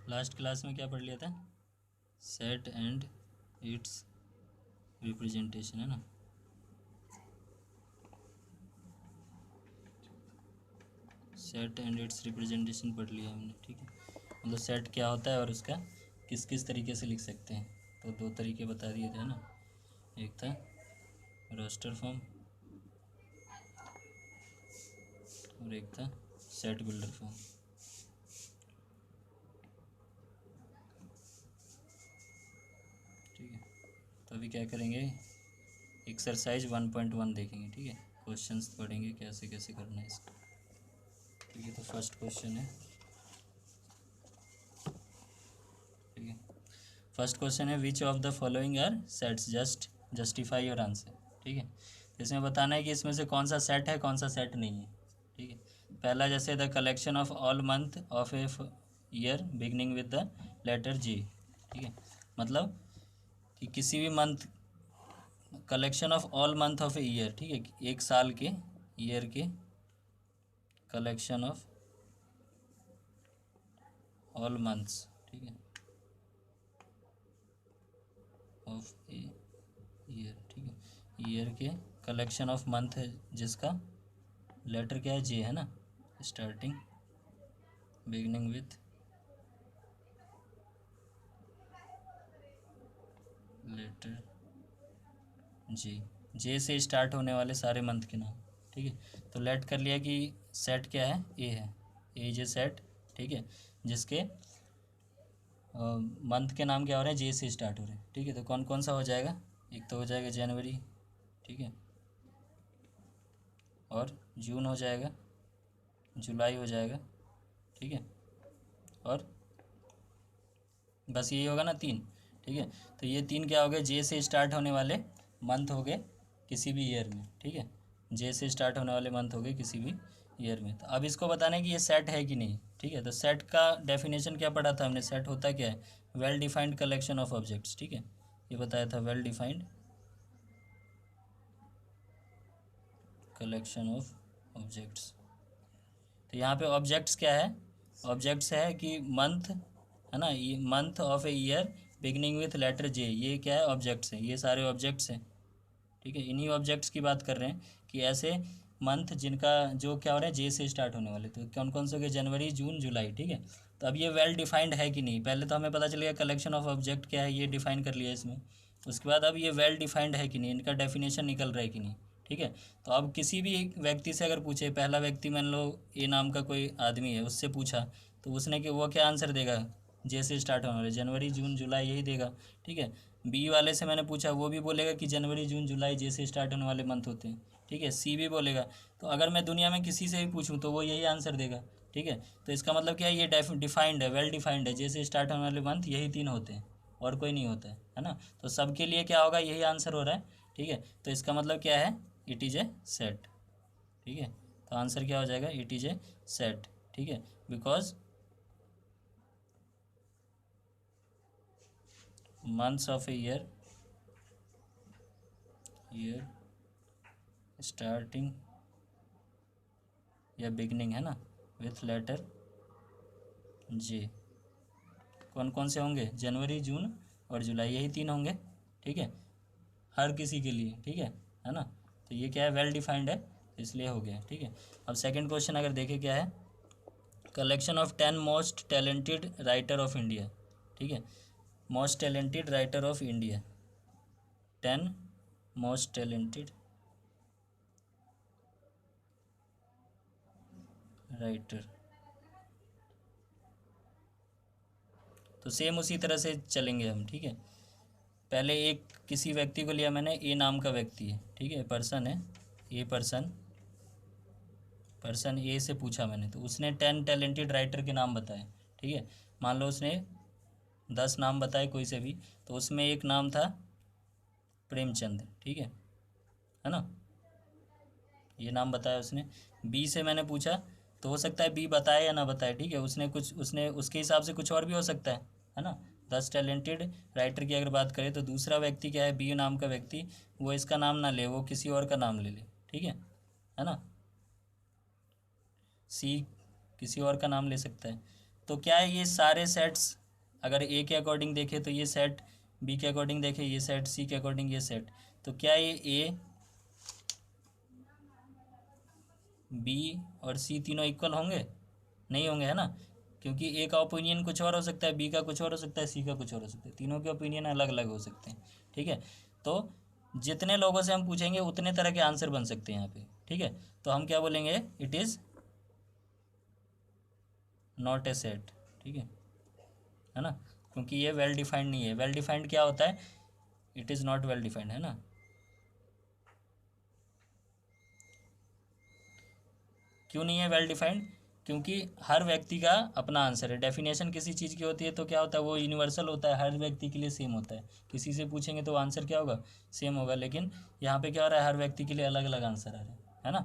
Last class में क्या पढ़ लिया था? सेट एंड इट्स रिप्रेजेंटेशन, है ना? सेट एंड इट्स रिप्रेजेंटेशन पढ़ लिया हमने, ठीक है। मतलब सेट क्या होता है और उसका किस किस तरीके से लिख सकते हैं। तो दो तरीके बता दिए थे ना, एक था रोस्टर फॉर्म और एक था सेट बिल्डर फॉर्म। ठीक है, तो अभी क्या करेंगे, एक्सरसाइज 1.1 देखेंगे, ठीक है। क्वेश्चंस पढ़ेंगे कैसे कैसे करना है इसको। ठीक है, तो फर्स्ट क्वेश्चन है, ठीक है। फर्स्ट क्वेश्चन है which of the following are sets, just justify your answer. ठीक है, तो इसमें बताना है कि इसमें से कौन सा सेट है कौन सा सेट नहीं है। ठीक है, पहला जैसे the collection of all month of a year beginning with the letter G. ठीक है, मतलब कि किसी भी month, collection of all month of a year, ठीक है, एक साल के ईयर के कलेक्शन ऑफ ऑल मंथ्स, ठीक है, ऑफ ए ईयर, ठीक है, ईयर के कलेक्शन ऑफ मंथ है जिसका लेटर क्या है, जे, है ना, स्टार्टिंग बिगनिंग विथ लेटर जी, जे से स्टार्ट होने वाले सारे मंथ के नाम। ठीक है, तो लेट कर लिया कि सेट क्या है, ए है, ए जे सेट, ठीक है, जिसके मंथ के नाम क्या हो रहे हैं, जे से स्टार्ट हो रहे हैं। ठीक है, तो कौन कौन सा हो जाएगा, एक तो हो जाएगा जनवरी, ठीक है, और जून हो जाएगा, जुलाई हो जाएगा, ठीक है, और बस यही होगा ना, तीन। ठीक है, तो ये तीन क्या हो गए, जे से स्टार्ट होने वाले मंथ हो गए किसी भी ईयर में। ठीक है, जे से स्टार्ट होने वाले मंथ हो गए किसी भी ईयर में। तो अब इसको बताना है कि ये सेट है कि नहीं। ठीक है, तो सेट का डेफिनेशन क्या पढ़ा था हमने, सेट होता क्या है, well defined collection of objects. ठीक है, ये बताया था, well defined collection of objects. तो यहाँ पे ऑब्जेक्ट्स क्या है, ऑब्जेक्ट्स है कि मंथ, है ना, ये month of a year beginning with letter J, ये क्या है, ऑब्जेक्ट्स हैं, ये सारे ऑब्जेक्ट्स हैं। ठीक है, इन्हीं ऑब्जेक्ट्स की बात कर रहे हैं कि ऐसे मंथ जिनका जो क्या हो रहा है, जे से स्टार्ट होने वाले, तो कौन कौन से हो गए, जनवरी जून जुलाई। ठीक है, तो अब ये वेल डिफाइंड है कि नहीं, पहले तो हमें पता चलेगा कलेक्शन ऑफ ऑब्जेक्ट क्या है, ये डिफाइन कर लिया इसमें। उसके बाद अब ये वेल डिफाइंड है कि नहीं, इनका डेफिनेशन निकल रहा है कि नहीं। ठीक है, तो अब किसी भी एक व्यक्ति से अगर पूछे, पहला व्यक्ति मान लो ए नाम का कोई आदमी है, उससे पूछा, तो उसने कि वो क्या आंसर देगा, जे से स्टार्ट होने वाले जनवरी जून जुलाई यही देगा। ठीक है, बी वाले से मैंने पूछा, वो भी बोलेगा कि जनवरी जून जुलाई जे से स्टार्ट होने वाले मंथ होते हैं। ठीक है, सी भी बोलेगा। तो अगर मैं दुनिया में किसी से भी पूछूं तो वो यही आंसर देगा। ठीक है, तो इसका मतलब क्या है, ये डिफाइंड है, वेल डिफाइंड है, जे से स्टार्ट होने वाले मंथ यही तीन होते हैं और कोई नहीं होता है ना। तो सबके लिए क्या होगा, यही आंसर हो रहा है। ठीक है, तो इसका मतलब क्या है, इट इज़ ए सेट। ठीक है, तो आंसर क्या हो जाएगा, इट इज़ ए सेट। ठीक है, because months of a year starting या बिगनिंग, है ना, विथ लेटर जे, कौन कौन से होंगे, जनवरी जून और जुलाई, यही तीन होंगे। ठीक है, हर किसी के लिए। ठीक है ना, तो ये क्या है, वेल डिफाइंड है, तो इसलिए हो गया। ठीक है, अब सेकंड क्वेश्चन अगर देखें क्या है, collection of 10 most talented writer of India. ठीक है, most talented writer of India, 10 most talented writer. तो सेम उसी तरह से चलेंगे हम। ठीक है, पहले एक किसी व्यक्ति को लिया मैंने, ए नाम का व्यक्ति है, ठीक है, पर्सन है, ए पर्सन, पर्सन ए से पूछा मैंने, तो उसने 10 टैलेंटेड राइटर के नाम बताए। ठीक है, मान लो उसने 10 नाम बताए कोई से भी, तो उसमें एक नाम था प्रेमचंद। ठीक है ना, ये नाम बताया उसने। बी से मैंने पूछा, तो हो सकता है बी बताए या ना बताए। ठीक है, उसने कुछ, उसने उसके हिसाब से कुछ और भी हो सकता है ना। 10 टैलेंटेड राइटर की अगर बात करें तो दूसरा व्यक्ति क्या है, बी नाम का व्यक्ति, वो इसका नाम ना ले, वो किसी और का नाम ले ले। ठीक है ना, सी किसी और का नाम ले सकता है। तो क्या है, ये सारे सेट्स अगर ए के अकॉर्डिंग देखें तो ये सेट, बी के अकॉर्डिंग देखें ये सेट, सी के अकॉर्डिंग ये सेट, तो क्या ये ए, बी और सी तीनों इक्वल होंगे? नहीं होंगे, है ना, क्योंकि ए का ओपिनियन कुछ और हो सकता है, बी का कुछ और हो सकता है, सी का कुछ और हो सकता है, तीनों के ओपिनियन अलग अलग हो सकते हैं। ठीक है, तो जितने लोगों से हम पूछेंगे उतने तरह के आंसर बन सकते हैं यहाँ पे। ठीक है, तो हम क्या बोलेंगे, it is not a set. ठीक है ना, क्योंकि ये वेल डिफाइंड नहीं है। वेल डिफाइंड क्या होता है, it is not well defined, है ना। क्यों नहीं है वेल डिफाइंड? क्योंकि हर व्यक्ति का अपना आंसर है। डेफिनेशन किसी चीज़ की होती है तो क्या होता है, वो यूनिवर्सल होता है, हर व्यक्ति के लिए सेम होता है। किसी से पूछेंगे तो आंसर क्या होगा, सेम होगा। लेकिन यहाँ पे क्या हो रहा है, हर व्यक्ति के लिए अलग अलग आंसर आ रहा है ना,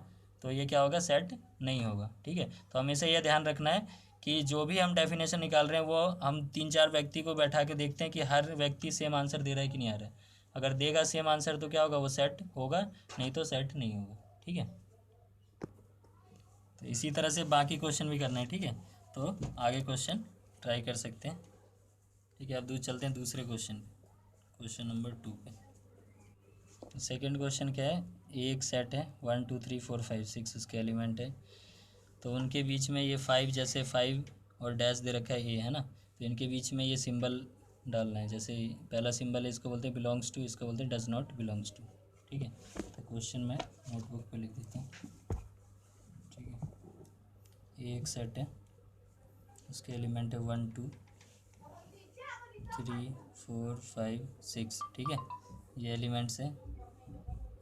तो ये क्या होगा, सेट नहीं होगा। ठीक है, तो हमेशा ये ध्यान रखना है कि जो भी हम डेफिनेशन निकाल रहे हैं वो हम 3-4 व्यक्ति को बैठा के देखते हैं कि हर व्यक्ति सेम आंसर दे रहा है कि नहीं आ रहा है। अगर देगा सेम आंसर तो क्या होगा, वो सेट होगा, नहीं तो सेट नहीं होगा। ठीक है, तो इसी तरह से बाकी क्वेश्चन भी करना है। ठीक है, तो आगे क्वेश्चन ट्राई कर सकते हैं। ठीक है, अब चलते हैं दूसरे क्वेश्चन पे, क्वेश्चन नंबर 2 पे। सेकंड क्वेश्चन क्या है, एक सेट है 1 2 3 4 5 6 उसके एलिमेंट है, तो उनके बीच में ये 5, जैसे 5 और डैश दे रखा है ए, है ना, तो इनके बीच में ये सिंबल डालना है। जैसे पहला सिंबल है, इसको बोलते हैं बिलोंग्स टू, इसको बोलते हैं डज नॉट बिलोंग्स टू। ठीक है, तो क्वेश्चन मैं नोटबुक पे लिख देता हूँ। ठीक है, ये एक सेट है, उसके एलिमेंट है 1 2 3 4 5 6। ठीक है, ये एलिमेंट्स है।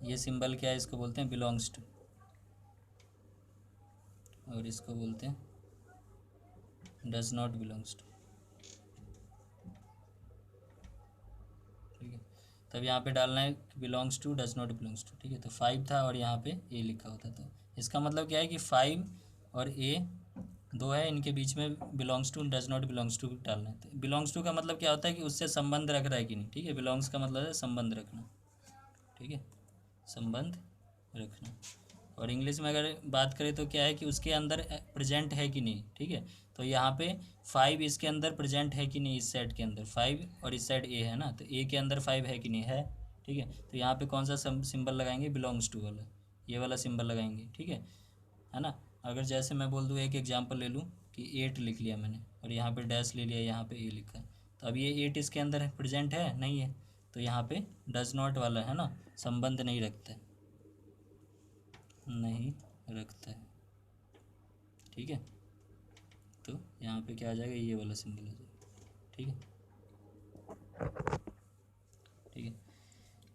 ये सिंबल क्या है, इसको बोलते हैं बिलोंग्स टू, और इसको बोलते हैं डज नॉट बिलोंग्स टू। ठीक है, तब यहाँ पे डालना है belongs to, does not belongs to. ठीक है, तो 5 था और यहाँ पे ए लिखा होता, तो इसका मतलब क्या है कि 5 और ए दो है, इनके बीच में belongs to does not belongs to डालना है। तो बिलोंग्स टू का मतलब क्या होता है कि उससे संबंध रख रहा है कि नहीं। ठीक है, बिलोंग्स का मतलब है संबंध रखना। ठीक है, संबंध रखना। और इंग्लिश में अगर बात करें तो क्या है कि उसके अंदर प्रेजेंट है कि नहीं। ठीक है, तो यहाँ पे 5 इसके अंदर प्रेजेंट है कि नहीं, इस सेट के अंदर 5 और इस साइड ए है ना, तो ए के अंदर 5 है कि नहीं है। ठीक है, तो यहाँ पे कौन सा सिंबल लगाएंगे, बिलोंग्स टू वाला, ये वाला सिंबल लगाएंगे। ठीक है ना। अगर जैसे मैं बोल दूँ, एक एग्जांपल ले लूँ कि 8 लिख लिया मैंने और यहाँ पे डैश ले लिया, यहाँ पे ए लिखा, तो अब ये 8 इसके अंदर प्रेजेंट है नहीं है, तो यहाँ पे डज नॉट वाला है ना, संबंध नहीं रखता है, नहीं रखता है। ठीक है, तो यहाँ पे क्या आ जाएगा, ये वाला सिंबल आ जाएगा। ठीक है, ठीक है,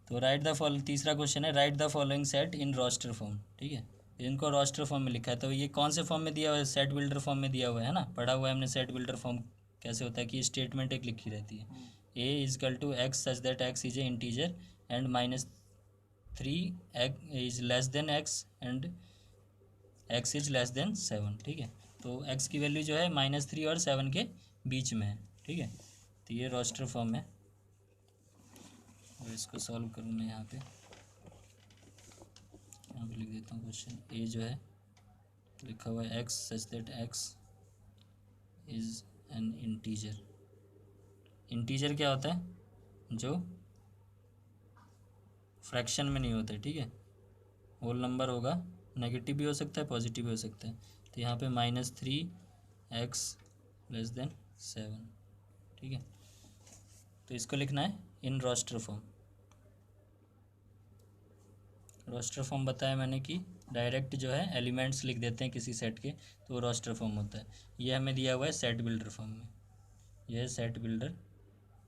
तो राइट द फॉलो, तीसरा क्वेश्चन है, write the following set in roster form. ठीक है, इनको रोस्टर फॉर्म में लिखा है, तो ये कौन से फॉर्म में दिया हुआ है, सेट बिल्डर फॉर्म में दिया हुआ है ना, पढ़ा हुआ है हमने सेट बिल्डर फॉर्म कैसे होता है कि स्टेटमेंट एक लिखी रहती है, A is equal to x such that x is a integer and -3 is less than x and x is less than 7। ठीक है, तो एक्स की वैल्यू जो है -3 और 7 के बीच में है। ठीक है, तो ये रोस्टर फॉर्म है, और इसको सॉल्व करूँ मैं यहाँ पे लिख देता हूँ क्वेश्चन। ए जो है लिखा हुआ है x such that x is N integer. Integer क्या होता है, जो फ्रैक्शन में नहीं होता है। ठीक है, होल नंबर होगा, नेगेटिव भी हो सकता है, पॉजिटिव भी हो सकता है। तो यहाँ पे -3 एक्स लेस देन 7। ठीक है, तो इसको लिखना है in roster form. Roster form बताया मैंने कि डायरेक्ट जो है एलिमेंट्स लिख देते हैं किसी सेट के, तो वो रोस्टर फॉर्म होता है। ये हमें दिया हुआ है सेट बिल्डर फॉर्म में, यह है सेट बिल्डर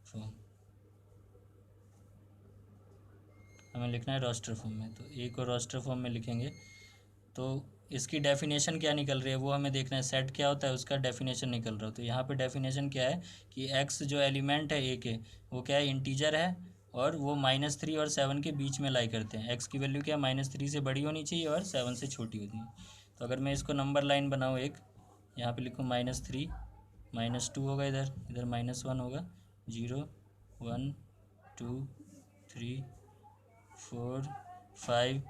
फॉर्म, हमें लिखना है रोस्टर फॉर्म में। तो ए को रोस्टर फॉर्म में लिखेंगे तो इसकी डेफिनेशन क्या निकल रही है वो हमें देखना है। सेट क्या होता है उसका डेफिनेशन निकल रहा है, तो यहाँ पे डेफिनेशन क्या है कि एक्स जो एलिमेंट है ए के, वो क्या है, इंटीजर है, और वो -3 और 7 के बीच में लाई करते हैं। एक्स की वैल्यू क्या है, -3 से बड़ी होनी चाहिए और 7 से छोटी होनी है। तो अगर मैं इसको नंबर लाइन बनाऊँ एक, यहाँ पे लिखूँ -3, -2 होगा, इधर इधर -1 होगा, 0 1 2 3 4 5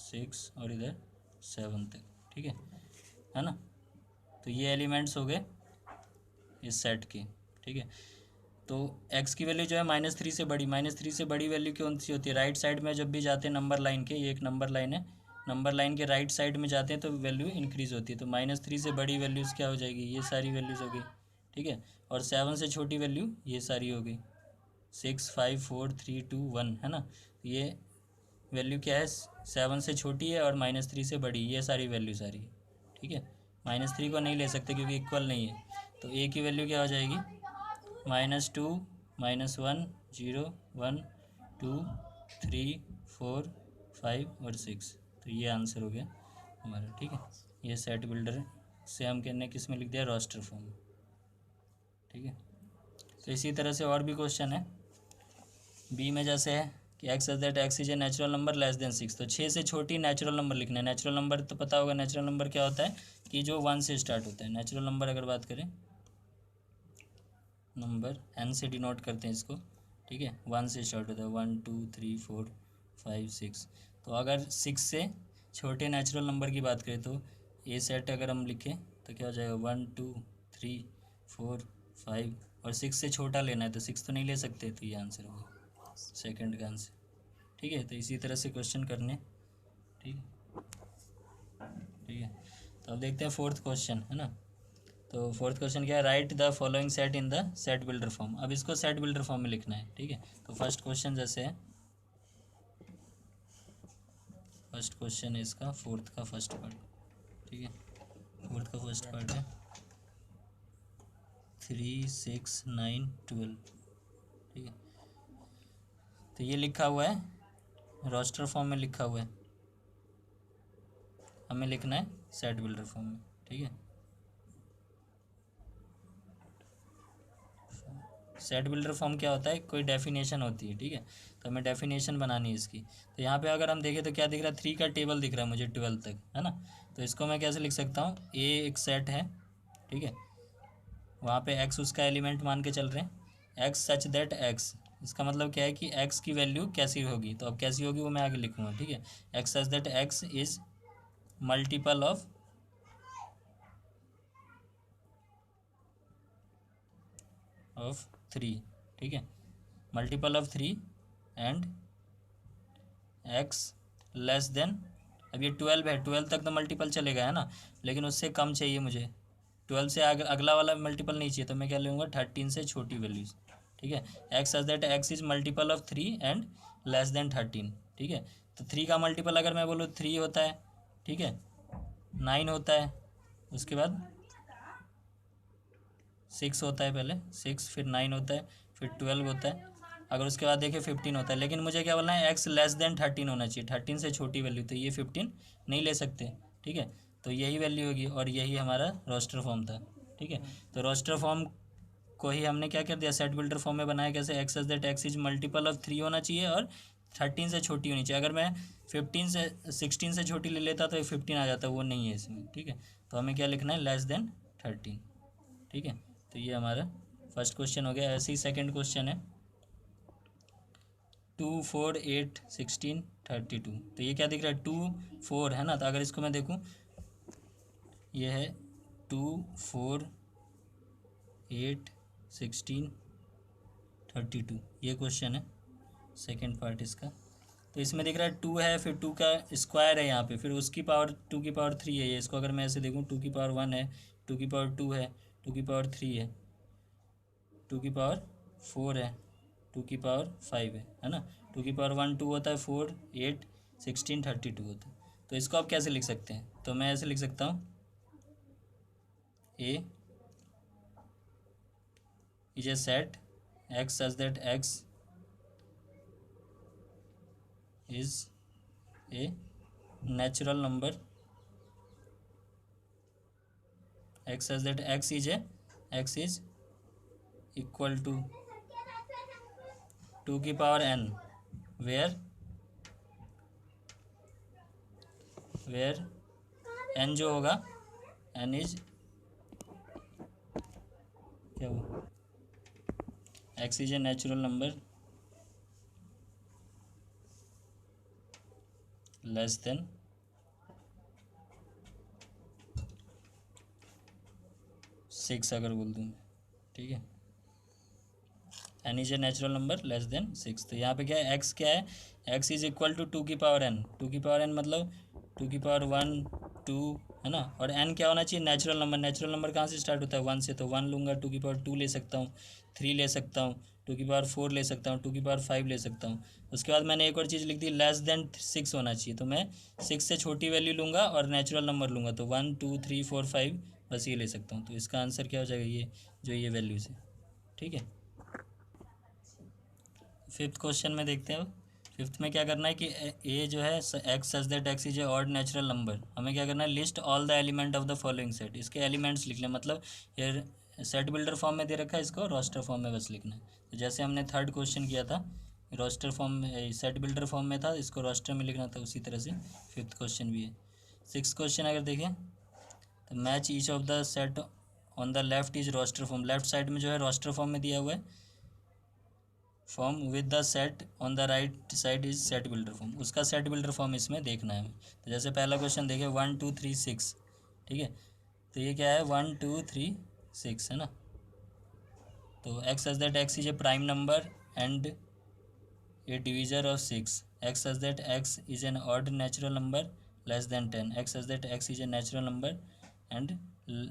6 और इधर 7 तक। ठीक है ना, तो ये एलिमेंट्स हो गए इस सेट की, ठीक है। तो x की वैल्यू जो है -3 से बड़ी, -3 से बड़ी वैल्यू कौन सी होती है, राइट साइड में जब भी जाते हैं नंबर लाइन के, ये एक नंबर लाइन है, नंबर लाइन के राइट साइड में जाते हैं तो वैल्यू इंक्रीज़ होती है। तो -3 से बड़ी वैल्यूज़ क्या हो जाएगी, ये सारी वैल्यूज़ हो गई, ठीक है। और 7 से छोटी वैल्यू ये सारी हो गई, 6, 5, 4, 3, 2, 1, है ना। ये वैल्यू क्या है, 7 से छोटी है और -3 से बड़ी, ये सारी वैल्यू सारी, ठीक है। -3 को नहीं ले सकते क्योंकि इक्वल नहीं है, तो ए की वैल्यू क्या हो जाएगी, -2, -1, 0, 1, 2, 3, 4, 5 और 6। तो ये आंसर हो गया हमारा, ठीक है। ये सेट बिल्डर से हम कहने किस में लिख दिया, रोस्टर फॉर्म, ठीक है। तो इसी तरह से और भी क्वेश्चन है बी में, जैसे है कि x as that x is a natural number less than 6। तो 6 से छोटी नेचुरल नंबर लिखना है। नेचुरल नंबर तो पता होगा, नेचुरल नंबर क्या होता है कि जो 1 से स्टार्ट होता है। नेचुरल नंबर अगर बात करें, नंबर एन से डिनोट करते हैं इसको, ठीक है। 1 से स्टार्ट होता है, 1, 2, 3, 4, 5, 6। तो अगर 6 से छोटे नेचुरल नंबर की बात करें तो ए सेट अगर हम लिखें तो क्या हो जाएगा, 1, 2, 3, 4, 5 और 6 से छोटा लेना है, तो 6 तो नहीं ले सकते, तो ये आंसर होगा सेकंड का आंसर, ठीक है। तो इसी तरह से क्वेश्चन करने, ठीक है, ठीक है। तो अब देखते हैं फोर्थ क्वेश्चन, है ना। तो फोर्थ क्वेश्चन क्या है, write the following set in the set builder form. अब इसको सेट बिल्डर फॉर्म में लिखना है, ठीक है। तो फर्स्ट क्वेश्चन जैसे है, फर्स्ट क्वेश्चन है इसका, फोर्थ का फर्स्ट पार्ट, ठीक है। फोर्थ का फर्स्ट पार्ट है 3, 6, 9, 12, ठीक है। तो ये लिखा हुआ है रोस्टर फॉर्म में लिखा हुआ है, हमें लिखना है सेट बिल्डर फॉर्म में, ठीक है। सेट बिल्डर फॉर्म क्या होता है, कोई डेफिनेशन होती है, ठीक है। तो हमें डेफिनेशन बनानी है इसकी। तो यहाँ पे अगर हम देखें तो क्या दिख रहा है, 3 का टेबल दिख रहा है मुझे 12 तक, है ना। तो इसको मैं कैसे लिख सकता हूँ, ए एक सेट है, ठीक है। वहाँ पे एक्स उसका एलिमेंट मान के चल रहे हैं, एक्स सच दैट एक्स, इसका मतलब क्या है कि एक्स की वैल्यू कैसी होगी, तो अब कैसी होगी वो मैं आगे लिखूँगा, ठीक है। X such that x is multiple of 3, ठीक है, multiple of 3 and x less than, अब ये 12 है, 12 तक तो मल्टीपल चलेगा, है ना, लेकिन उससे कम चाहिए मुझे, 12 से अगला वाला मल्टीपल नहीं चाहिए, तो मैं क्या लूँगा, 13 से छोटी वैल्यूज़, ठीक है। X such that x is multiple of 3 and less than 13, ठीक है। तो 3 का मल्टीपल अगर मैं बोलूँ 3 होता है, ठीक है, 9 होता है, उसके बाद 6 होता है, पहले 6 फिर 9 होता है, फिर 12 होता है, अगर उसके बाद देखिए 15 होता है। लेकिन मुझे क्या बोलना है, एक्स लेस देन 13 होना चाहिए, 13 से छोटी वैल्यू, तो ये 15 नहीं ले सकते, ठीक है। तो यही वैल्यू होगी और यही हमारा रोस्टर फॉर्म था, ठीक है। तो रोस्टर फॉर्म को ही हमने क्या कर दिया, सेट बिल्डर फॉर्म में बनाया, कैसे, x as that x is multiple of 3 होना चाहिए और 13 से छोटी होनी चाहिए। अगर मैं 15 से 16 से छोटी ले लेता तो ये 15 आ जाता, वो नहीं है इसमें, ठीक है। तो हमें क्या लिखना है, लेस देन 13, ठीक है। तो ये हमारा फर्स्ट क्वेश्चन हो गया। ऐसे ही सेकंड क्वेश्चन है 2, 4, 8, 16, 32। तो ये क्या दिख रहा है, 2, 4 है ना। तो अगर इसको मैं देखूँ, ये है 2, 4, 8, 16, 32, ये क्वेश्चन है सेकंड पार्ट इसका। तो इसमें दिख रहा है 2 है, फिर 2 का स्क्वायर है यहाँ पे, फिर उसकी पावर 2 की पावर 3 है। ये इसको अगर मैं ऐसे देखूँ, 2 की पावर 1 है, 2 की पावर 2 है, 2 की पावर 3 है, 2 की पावर 4 है, 2 की पावर 5 है ना। 2 की पावर 1 2 होता है, 4, 8, 16, 32 होता है। तो इसको आप कैसे लिख सकते हैं, तो मैं ऐसे लिख सकता हूँ, A is a set x such that x is a natural number, x such that x is equal to 2 की पावर n, वेयर n जो होगा, n इज क्या हुआ, x is a natural number less than 6 अगर बोल दूँ, ठीक है, n is a natural number less than 6। तो यहाँ पे क्या है, एक्स क्या है, एक्स इज इक्वल टू 2 की पावर n, 2 की पावर n मतलब 2 की पावर 1 2 है ना। और n क्या होना चाहिए, नेचुरल नंबर। नेचुरल नंबर कहाँ से स्टार्ट होता है, 1 से, तो 1 लूँगा, 2 की पावर 2 ले सकता हूँ, 3 ले सकता हूँ, 2 की पावर 4 ले सकता हूँ, 2 की पावर 5 ले सकता हूँ। उसके बाद मैंने एक और चीज़ लिख दी, लेस देन 6 होना चाहिए, तो मैं 6 से छोटी वैल्यू लूँगा और नेचुरल नंबर लूँगा, तो 1 2 3 4 5 बस ये ले सकता हूँ। तो इसका आंसर क्या हो जाएगा, ये जो ये वैल्यूज़ है। ठीक है, फिफ्थ क्वेश्चन में देखते हैं। फिफ्थ में क्या करना है कि ए जो है x such that x is A odd natural number, हमें क्या करना है, list all the element of the following set, इसके एलिमेंट्स लिख लें। मतलब ये सेट बिल्डर फॉर्म में दे रखा है, इसको रोस्टर फॉर्म में बस लिखना है। तो जैसे हमने थर्ड क्वेश्चन किया था रोस्टर फॉर्म में, सेट बिल्डर फॉर्म में था, इसको रोस्टर में लिखना था, उसी तरह से फिफ्थ क्वेश्चन भी है। सिक्स क्वेश्चन अगर देखें तो match each of the set on the left is roster form, left side में जो है रोस्टर फॉर्म में दिया हुआ है form, with the set on the right side is set builder form, उसका सेट बिल्डर फॉर्म इसमें देखना है हमें। तो जैसे पहला क्वेश्चन देखें 1 2 3 6, ठीक है, तो ये क्या है 1 2 3 6 है ना। तो x as that x is a prime number and a divisor of 6, x as that x is an odd natural number less than 10, x as that x is a natural number and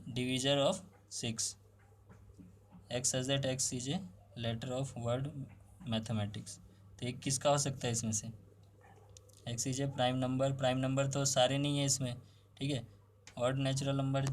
divisor of 6, x as that x is a letter of word mathematics. तो एक किसका हो सकता है इसमें से, x is a prime number, prime number तो सारे नहीं है इसमें, ठीक है, ऑड नेचुरल नंबर,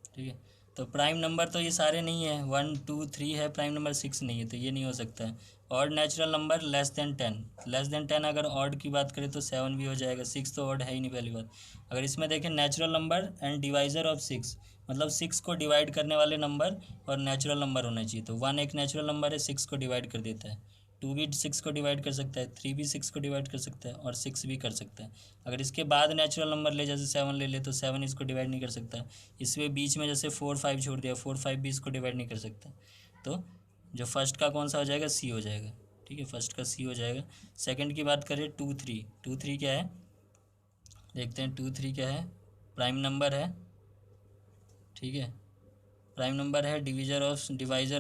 ठीक है, तो प्राइम नंबर तो ये सारे नहीं है, 1 2 3 है, प्राइम नंबर 6 नहीं है, तो ये नहीं हो सकता है। Odd natural number less than 10, less than 10 अगर ऑड की बात करें तो 7 भी हो जाएगा, 6 तो ऑड है ही नहीं पहली बात। अगर इसमें देखें natural number and divisor of 6, मतलब 6 को डिवाइड करने वाले नंबर और नेचुरल नंबर होना चाहिए, तो 1 एक नेचुरल नंबर है, 6 को डिवाइड कर देता है, 2 भी 6 को डिवाइड कर सकता है, 3 भी 6 को डिवाइड कर सकता है और 6 भी कर सकता है। अगर इसके बाद नेचुरल नंबर ले, जैसे 7 ले ले, तो 7 इसको डिवाइड नहीं कर सकता। इसमें बीच में जैसे 4 5 छोड़ दिया, 4 5 भी इसको डिवाइड नहीं कर सकता। तो जो फर्स्ट का कौन सा हो जाएगा, सी हो जाएगा, ठीक है, फर्स्ट का सी हो जाएगा। सेकंड की बात करें 2 3, 2 3 क्या है, देखते हैं 2 3 क्या है, प्राइम नंबर है, ठीक है, प्राइम नंबर है, डिवाइजर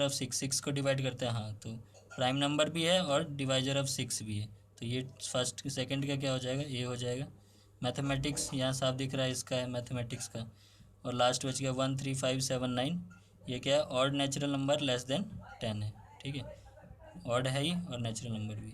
ऑफ 6, 6 को डिवाइड करता है, हाँ, तो प्राइम नंबर भी है और डिवाइजर ऑफ 6 भी है, तो ये फर्स्ट सेकंड का क्या हो जाएगा, ए हो जाएगा। मैथमेटिक्स यहाँ साफ दिख रहा है, इसका है मैथमेटिक्स का। और लास्ट बच गया 1 3 5 7 9, ये क्या है, odd natural number less than 10 है, ठीक है, ऑड है ही और नेचुरल नंबर भी।